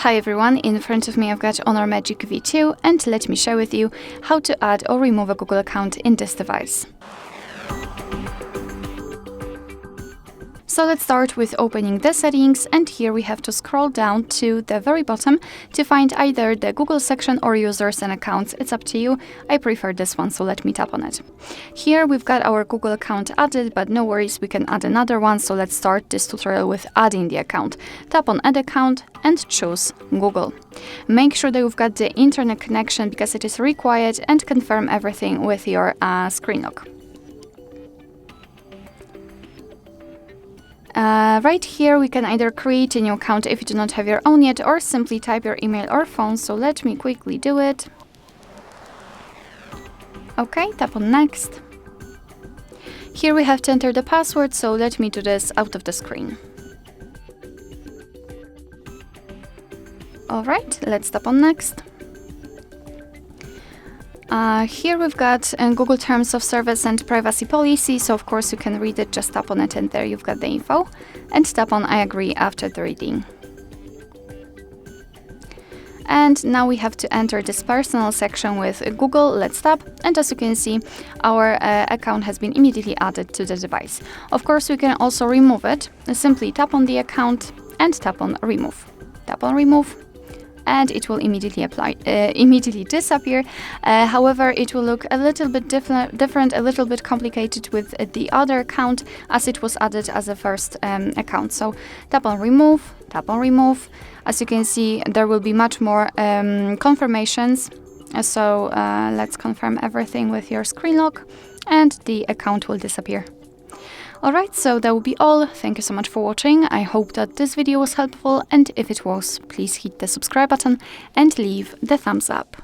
Hi everyone, in front of me I've got Honor Magic V2 and let me share with you how to add or remove a Google account in this device. So let's start with opening the settings, and here we have to scroll down to the very bottom to find either the Google section or users and accounts. It's up to you. I prefer this one, so let me tap on it. Here we've got our Google account added, but no worries, we can add another one. So let's start this tutorial with adding the account. Tap on Add Account and choose Google. Make sure that you've got the internet connection because it is required, and confirm everything with your screen lock. Right here we can either create a new account if you do not have your own yet, or simply type your email or phone, so let me quickly do it. Okay, tap on Next. Here we have to enter the password, so let me do this out of the screen. Alright, let's tap on Next. Here we've got Google Terms of Service and Privacy Policy, so of course you can read it, just tap on it and there you've got the info, and tap on I agree after the reading. And now we have to enter this personal section with Google. Let's tap, and as you can see, our account has been immediately added to the device. Of course, we can also remove it. Simply tap on the account and tap on Remove. Tap on Remove, and it will immediately disappear. However, it will look a little bit different, a little bit complicated with the other account, as it was added as a first account. So tap on Remove, tap on Remove. As you can see, there will be much more confirmations. So let's confirm everything with your screen lock, and the account will disappear. Alright, so that will be all. Thank you so much for watching. I hope that this video was helpful, and if it was, please hit the subscribe button and leave the thumbs up.